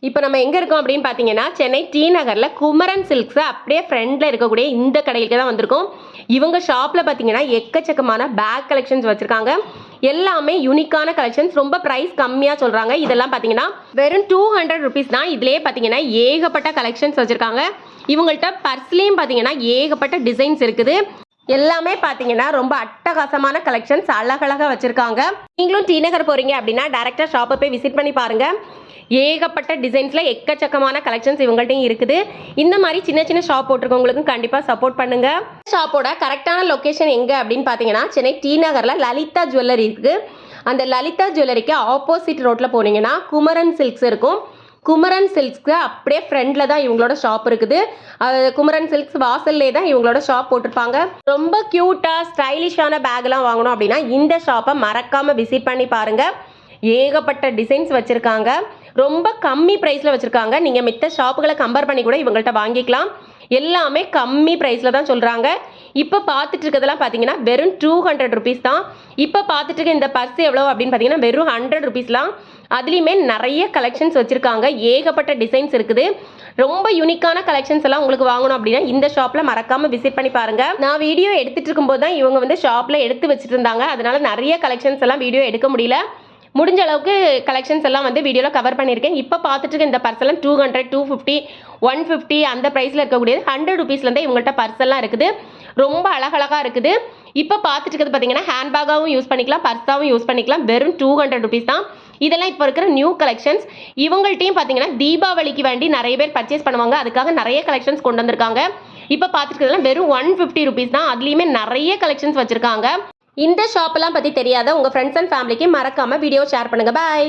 இப்போ நம்ம எங்கே இருக்கோம் அப்படின்னு பார்த்தீங்கன்னா சென்னை டி நகரில் குமரன் சில்க்ஸ் அப்படியே ஃப்ரெண்டில் இருக்கக்கூடிய இந்த கடைக்கு தான் வந்திருக்கோம். இவங்க ஷாப்பில் பார்த்தீங்கன்னா எக்கச்சக்கமான பேக் கலெக்ஷன்ஸ் வச்சுருக்காங்க. எல்லாமே யூனிக்கான கலெக்ஷன்ஸ், ரொம்ப ப்ரைஸ் கம்மியாக சொல்கிறாங்க. இதெல்லாம் பார்த்தீங்கன்னா வெறும் 200 ருபீஸ் தான். இதுலேயே பார்த்தீங்கன்னா ஏகப்பட்ட கலெக்ஷன்ஸ் வச்சுருக்காங்க. இவங்கள்ட்ட பர்ஸ்லேயும் பார்த்தீங்கன்னா ஏகப்பட்ட டிசைன்ஸ் இருக்குது. எல்லாமே பார்த்தீங்கன்னா ரொம்ப அட்டகாசமான கலெக்ஷன்ஸ் அழகழகாக வச்சுருக்காங்க. நீங்களும் டி நகர் போகிறீங்க அப்படின்னா டேரெக்டாக ஷாப்பை போய் விசிட் பண்ணி பாருங்கள். ஏகப்பட்ட டிசைன்ஸில் எக்கச்சக்கமான கலெக்ஷன்ஸ் இவங்கள்ட்டையும் இருக்குது. இந்த மாதிரி சின்ன சின்ன ஷாப் போட்டிருக்கவங்களுக்கும் கண்டிப்பாக சப்போர்ட் பண்ணுங்கள். ஷாப்போட கரெக்டான லொக்கேஷன் எங்கே அப்படின்னு பார்த்தீங்கன்னா சென்னை டி நகரில் லலிதா ஜுவல்லரி இருக்குது. அந்த லலிதா ஜுவல்லரிக்கு ஆப்போசிட் ரோட்டில் போனீங்கன்னா குமரன் சில்க்ஸ் இருக்கும். குமரன் சில்க்ஸ்க்கு அப்படியே ஃப்ரெண்டில் தான் இவங்களோட ஷாப் இருக்குது. குமரன் சில்க்ஸ் வாசல்லே தான் இவங்களோட ஷாப் போட்டிருப்பாங்க. ரொம்ப க்யூட்டாக ஸ்டைலிஷான பேக்லாம் வாங்கணும் அப்படின்னா இந்த ஷாப்பை மறக்காமல் விசிட் பண்ணி பாருங்கள். ஏகப்பட்ட டிசைன்ஸ் வச்சுருக்காங்க. ரொம்ப கம்மி ப்ரைஸில் வச்சுருக்காங்க. நீங்கள் மித்த ஷாப்புகளை கம்பேர் பண்ணி கூட இவங்கள்ட்ட வாங்கிக்கலாம். எல்லாமே கம்மி ப்ரைஸில் தான் சொல்கிறாங்க. இப்போ பார்த்துட்டு இருக்கிறதெல்லாம் பார்த்தீங்கன்னா வெறும் 200 ருபீஸ் தான். இப்போ பார்த்துட்டு இருக்க இந்த பர்ஸ் எவ்வளோ அப்படின்னு பார்த்தீங்கன்னா வெறும் 100 ருபீஸ்லாம். அதுலேயுமே நிறைய கலெக்ஷன்ஸ் வச்சுருக்காங்க. ஏகப்பட்ட டிசைன்ஸ் இருக்குது. ரொம்ப யூனிக்கான கலெக்ஷன்ஸ் எல்லாம் உங்களுக்கு வாங்கணும் அப்படின்னா இந்த ஷாப்பில் மறக்காமல் விசிட் பண்ணி பாருங்கள். நான் வீடியோ எடுத்துகிட்டு இருக்கும்போது தான் இவங்க வந்து ஷாப்பில் எடுத்து வச்சுட்டு இருந்தாங்க. அதனால நிறைய கலெக்ஷன்ஸ் எல்லாம் வீடியோ எடுக்க முடியல. முடிஞ்ச அளவுக்கு கலெக்ஷன்ஸ் எல்லாம் வந்து வீடியோவில் கவர் பண்ணியிருக்கேன். இப்போ பார்த்துட்டு இருக்க இந்த பர்ஸ் எல்லாம் 200, 250, 150 அந்த ப்ரைஸில் இருக்கக்கூடியது 100 ருபீஸ்லேருந்தே இவங்கள்ட்ட பர்ஸ் எல்லாம் இருக்குது. ரொம்ப அழகழகாக இருக்குது. இப்போ பார்த்துட்டு இருக்கிறது பார்த்தீங்கன்னா ஹேண்ட்பேக்காகவும் யூஸ் பண்ணிக்கலாம், பர்ஸாகவும் யூஸ் பண்ணிக்கலாம். வெறும் 200 ருபீஸ் தான். இதெல்லாம் இப்போ இருக்கிற நியூ கலெக்ஷன்ஸ். இவங்கள்ட்டையும் பார்த்தீங்கன்னா தீபாவளிக்கு வேண்டி நிறைய பேர் பர்ச்சேஸ் பண்ணுவாங்க. அதுக்காக நிறைய கலெக்ஷன்ஸ் கொண்டு வந்திருக்காங்க. இப்போ பார்த்துட்டு வெறும் 150 ருபீஸ் தான். அதுலேயுமே நிறைய கலெக்ஷன்ஸ் வச்சுருக்காங்க. இந்த ஷாப்பெல்லாம் பற்றி தெரியாத உங்கள் ஃப்ரெண்ட்ஸ் அண்ட் ஃபேமிலிக்கு மறக்காமல் வீடியோ ஷேர் பண்ணுங்கள். பாய்.